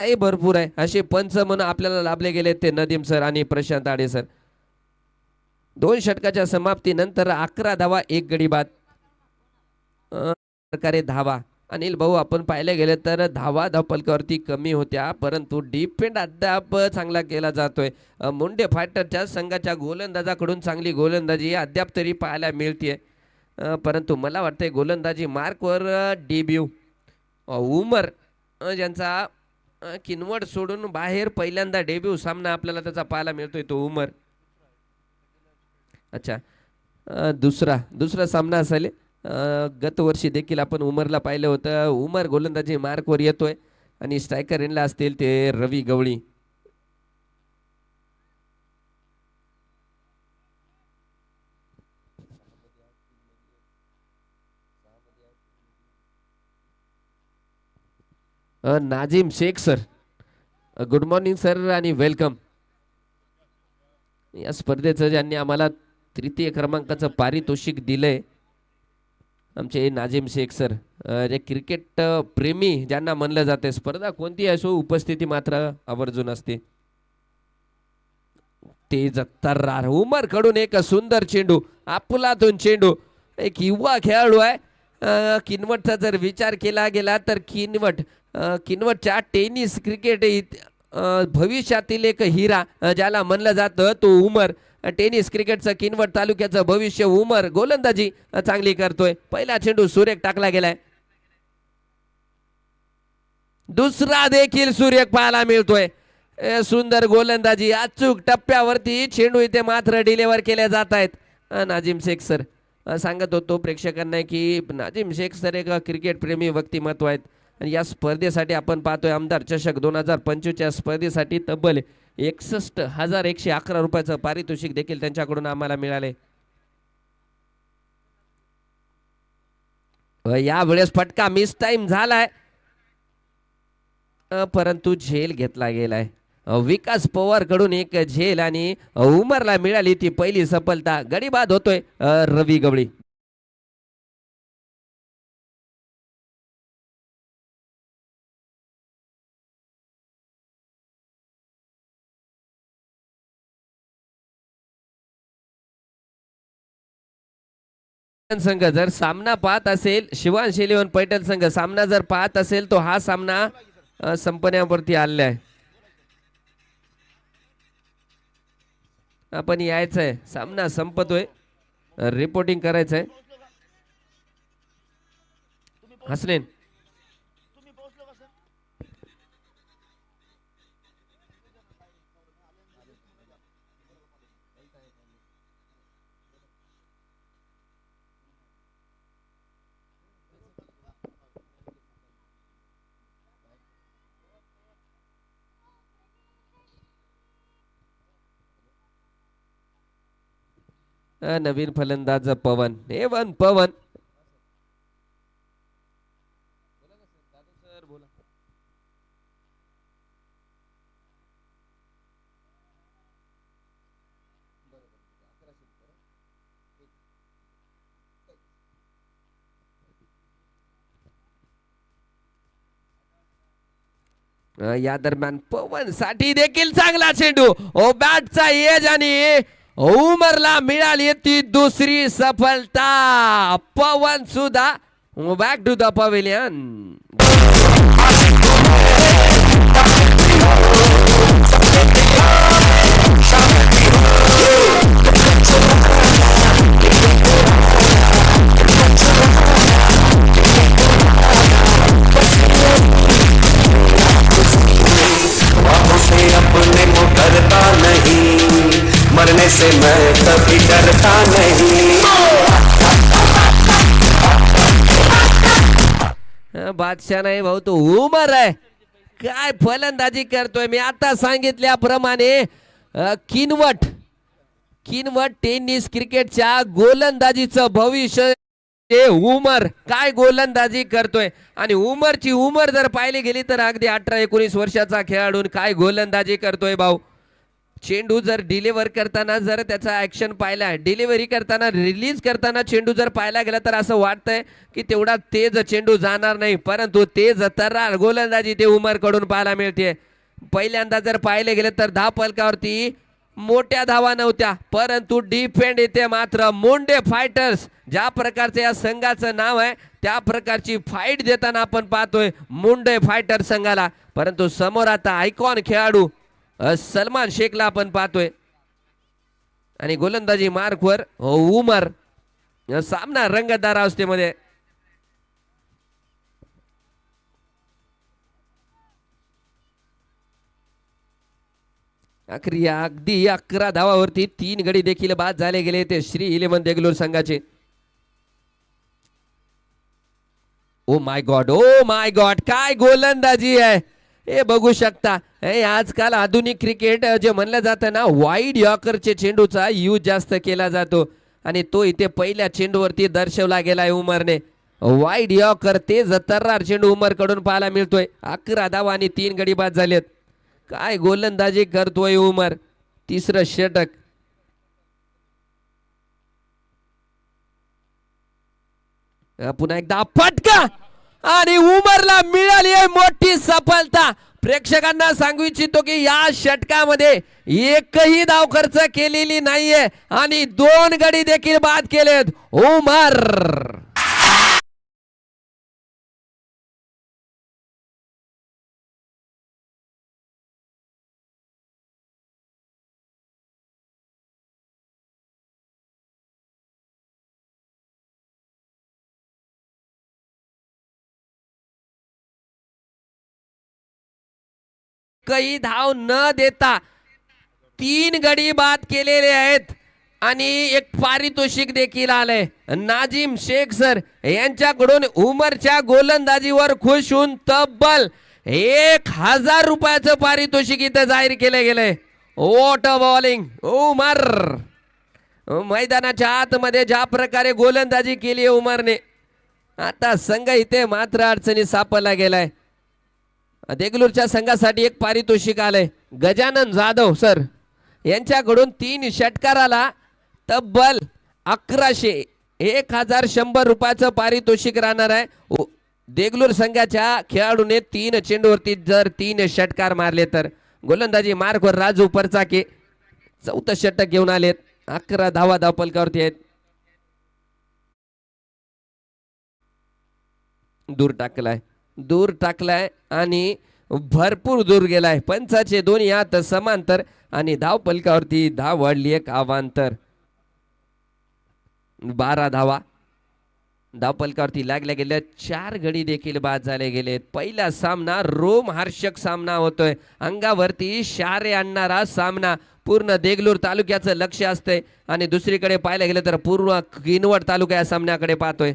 भरपूर आहे. असे पंच म्हणून आपल्याला लाभले गेले ते नदीम सर आणि प्रशांत आडे सर. 2 षटकाच्या समाप्तीनंतर 11 धावा 1 गडी बाद. प्रकारे धावा अनिल भाऊ आपण पाहिले गेले तर धावा धावपलकावरती कमी होत्या, परंतु डिफेंड अद्याप चांगला केला जातोय. मुंडे फायटरच्या संघाच्या गोलंदाजाकडून चांगली गोलंदाजी अद्याप तरी पाहायला मिळते. परंतु मला वाटतंय गोलंदाजी मार्कवर डेब्यू उमर ज्यांचा किनवट सोडून बाहेर पहिल्यांदा डेब्यू सामना आपल्याला त्याचा पाहायला मिळतोय तो उमर. अच्छा, दुसरा सामना असेल. गत वर्षी देखील आपण उमरला पाहिलं होतं. उमर गोलंदाजी मार्कवर येतोय आणि स्ट्रायकर एंडला असतील ते Ravi Gawali. Najim Shaikh sir, good morning sir आणि वेलकम. या स्पर्धेचं ज्यांनी आम्हाला तृतीय क्रमांकाचं पारितोषिक दिलंय आमचे नाजिम शेख सर. जे क्रिकेट प्रेमी ज्यांना म्हणलं जाते, स्पर्धा कोणती असो उपस्थिती मात्र आवर्जून असते. तेज तर्रार उमर कडून एक सुंदर चेंडू, अफलातून चेंडू. एक युवा खेळाडू आहे. किनवटचा जर विचार केला गेला तर किनवटच्या टेनिस क्रिकेट भविष्यातील एक हिरा ज्याला म्हणलं जातं तो उमर. टेनिस क्रिकेटचं किनवट तालुक्याचं भविष्य उमर गोलंदाजी चांगली करतोय. पहिला चेंडू सुरेख टाकला गेलाय, दुसरा देखील सुरेख पाहायला मिळतोय. सुंदर गोलंदाजी, अचूक टप्प्यावरती चेंडू इथे मात्र डिलिव्हर केले जात आहेत. नाजिम शेख सर सांगत होतो प्रेक्षकांना की नाजिम शेख सर एक क्रिकेट प्रेमी व्यक्तिमत्व आहेत आणि या स्पर्धेसाठी आपण पाहतोय आमदार चषक 2025 स्पर्धेसाठी तब्बल 61,111 रुपयाचं पारितोषिक देखील त्यांच्याकडून आम्हाला मिळाले. यावेळेस फटका मिस टाइम झालाय, परंतु झेल घेतला गेलाय. विकास पवार कडून एक झेल आणि उमरला मिळाली ती पहिली सफलता. गडी बाद होतोय रवी गवळी. संघ जर सामना पाहत असेल, शिवांश इलेव्हन पैठण संघ सामना जर पाहत असेल तो हा सामना संपण्यावरती आलेला आहे. आपण यायचंय, सामना संपतोय, रिपोर्टिंग करायचंय. हसनेन नवीन फलंदाज पवन. पवन या दरम्यान पवन साठी देखील चांगला चेंडू. ओ बॅटचा एज आणि उमरला मिळाली ती दुसरी सफलता. पवन सुद्धा बॅक टू द पवेलियन. मरने से मैं कभी डरता नहीं. बादशाह नाही भाऊ, तो उमर आहे. काय फलंदाजी करतोय. मी आता सांगितल्याप्रमाणे किनवट टेनिस क्रिकेटच्या गोलंदाजीचं भविष्य उमर काय गोलंदाजी करतोय. आणि उमरची उमर जर पाहिली गेली तर अगदी 18-19 वर्षाचा खेळाडू काय गोलंदाजी करतोय भाऊ. चेंडू जर डिलिव्हर करताना जर त्याचा ऍक्शन पाहिला, डिलिव्हरी करताना रिलीज करताना चेंडू जर पाहायला गेला तर असं वाटतंय की तेवढा तेज चेंडू जाणार नाही, परंतु तेज तर्रार गोलंदाजी ते उमर कडून पाहायला मिळते. पहिल्यांदा जर पाहिले गेले तर धावफलकावरती मोठ्या धावा नव्हत्या, परंतु डिफेंड येते मात्र मुंडे फायटर्स, ज्या प्रकारचे या संघाचं नाव आहे त्या प्रकारची फाईट देताना आपण पाहतोय मुंडे फायटर संघाला. परंतु समोर आता आयकॉन खेळाडू सलमान शेखला आपण पाहतोय आणि गोलंदाजी मार्कवर उमर. सामना रंगतदार अवस्थेमध्ये. अखेरी अगदी 11 धावावरती 3 गडी देखील बाद झाले गेले ते श्री 11 देगलूर संघाचे. ओ माय गॉड काय गोलंदाजी आहे हे बघू शकता. हे आजकाल आधुनिक क्रिकेट जे म्हणलं जातं ना, वाईड यॉर्करचे चेंडूचा यूज जास्त केला जातो आणि तो इथे पहिल्या चेंडूवरती दर्शवला गेलाय उमरने. वाईड यॉर्कर ते तर्रार चेंडू उमर कडून पाहायला मिळतोय. 11 धावा आणि 3 गडी बाद झालेत. काय गोलंदाजी करतोय उमर. तिसरं षटक. पुन्हा एकदा फटका आणि उमरला मिळाली आहे मोठी सफलता. प्रेक्षकांना सांगू इच्छितो की या षटकामध्ये एकही धाव खर्च केलेली नाहीये आणि 2 गडी देखील बाद केलेत. उमर काही धाव न देता 3 गडी बाद केलेले आहेत आणि एक पारितोषिक देखील आलंय. नाजिम शेख सर यांच्याकडून उमरच्या गोलंदाजीवर खुश होऊन तब्बल 1000 रुपयाचं पारितोषिक इथं जाहीर केलं गेलंय. व्हॉट अ बॉलिंग उमर. मैदानाच्या आतमध्ये ज्या प्रकारे गोलंदाजी केली आहे उमरने, आता संघ इथे मात्र अडचणी सापडला गेलाय. देगलूरच्या संघासाठी एक पारितोषिक आलंय. गजानन जाधव सर यांच्याकडून 3 षटकाराला तब्बल 1100 रुपयाचं पारितोषिक राहणार आहे. देगलूर संघाच्या खेळाडूने 3 चेंडूवरती जर 3 षटकार मारले तर गोलंदाजी मार्कवर राजू परचाके 4थं षटक घेऊन आलेत. 11 धावा धावफलकावरती आहेत. दूर टाकलाय आणि भरपूर दूर गेलाय. पंचाचे 2 हात समांतर आणि धावफलकावरती धाव वाढली एक अवांतर. 12 धावा धावफलकावरती लागल्या गेल्या. 4 गडी देखील बाद झाले गेलेत. पहिला सामना रोमहर्षक सामना होतोय. अंगावरती शारे आणणारा सामना. पूर्ण देगलूर तालुक्याचं लक्ष असतंय आणि दुसरीकडे पाहायला गेलं तर पूर्ण किनवट तालुका या सामन्याकडे पाहतोय.